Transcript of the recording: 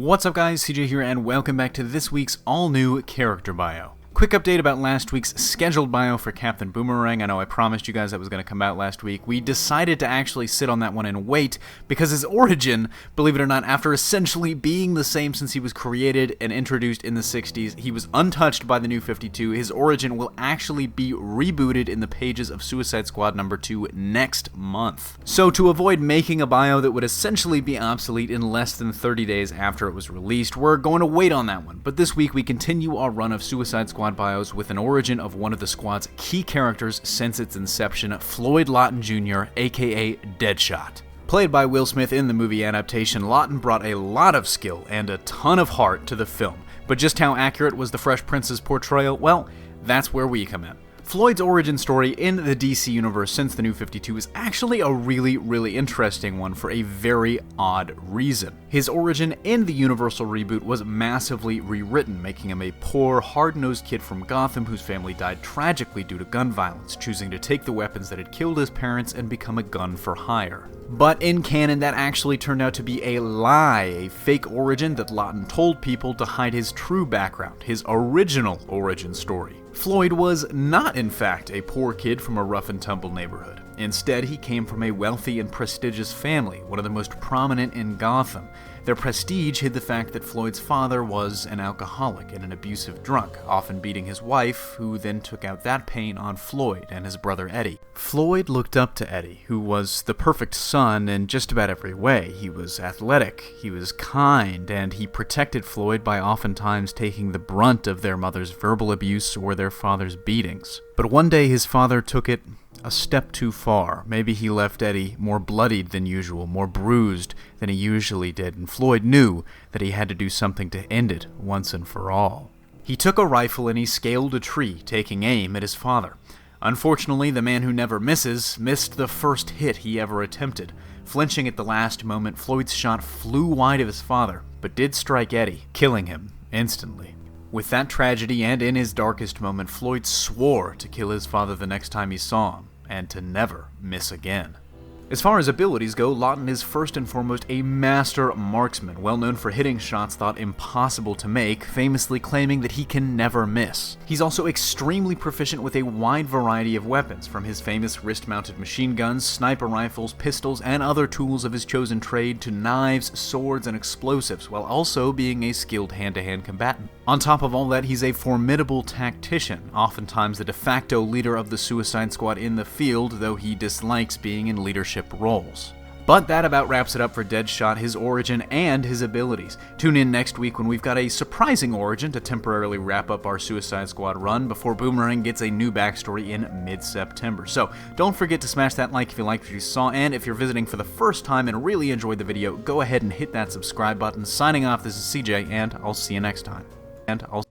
What's up guys, CJ here and welcome back to this week's all-new character bio. Quick update about last week's scheduled bio for Captain Boomerang. I know I promised you guys that was going to come out last week. We decided to actually sit on that one and wait because his origin, believe it or not, after essentially being the same since he was created and introduced in the 60s, he was untouched by the New 52. His origin will actually be rebooted in the pages of Suicide Squad number 2 next month. So to avoid making a bio that would essentially be obsolete in less than 30 days after it was released, we're going to wait on that one. But this week we continue our run of Suicide Squad bios with an origin of one of the squad's key characters since its inception, Floyd Lawton Jr., aka Deadshot. Played by Will Smith in the movie adaptation, Lawton brought a lot of skill and a ton of heart to the film. But just how accurate was the Fresh Prince's portrayal? Well, that's where we come in. Floyd's origin story in the DC universe since the New 52 is actually a really interesting one for a very odd reason. His origin in the Universal reboot was massively rewritten, making him a poor, hard-nosed kid from Gotham whose family died tragically due to gun violence, choosing to take the weapons that had killed his parents and become a gun for hire. But in canon, that actually turned out to be a lie, a fake origin that Lawton told people to hide his true background, his original origin story. Floyd was not, in fact, a poor kid from a rough-and-tumble neighborhood. Instead, he came from a wealthy and prestigious family, one of the most prominent in Gotham. Their prestige hid the fact that Floyd's father was an alcoholic and an abusive drunk, often beating his wife, who then took out that pain on Floyd and his brother Eddie. Floyd looked up to Eddie, who was the perfect son in just about every way. He was athletic, he was kind, and he protected Floyd by oftentimes taking the brunt of their mother's verbal abuse or their father's beatings. But one day his father took it a step too far. Maybe he left Eddie more bloodied than usual, more bruised than he usually did, and Floyd knew that he had to do something to end it once and for all. He took a rifle and he scaled a tree, taking aim at his father. Unfortunately, the man who never misses missed the first hit he ever attempted. Flinching at the last moment, Floyd's shot flew wide of his father, but did strike Eddie, killing him instantly. With that tragedy and in his darkest moment, Floyd swore to kill his father the next time he saw him, and to never miss again. As far as abilities go, Lawton is first and foremost a master marksman, well known for hitting shots thought impossible to make, famously claiming that he can never miss. He's also extremely proficient with a wide variety of weapons, from his famous wrist-mounted machine guns, sniper rifles, pistols, and other tools of his chosen trade, to knives, swords, and explosives, while also being a skilled hand-to-hand combatant. On top of all that, he's a formidable tactician, oftentimes the de facto leader of the Suicide Squad in the field, though he dislikes being in leadership roles. But that about wraps it up for Deadshot, his origin, and his abilities. Tune in next week when we've got a surprising origin to temporarily wrap up our Suicide Squad run before Boomerang gets a new backstory in mid-September. So don't forget to smash that like if you liked what you saw, and if you're visiting for the first time and really enjoyed the video, go ahead and hit that subscribe button. Signing off, this is CJ, and I'll see you next time.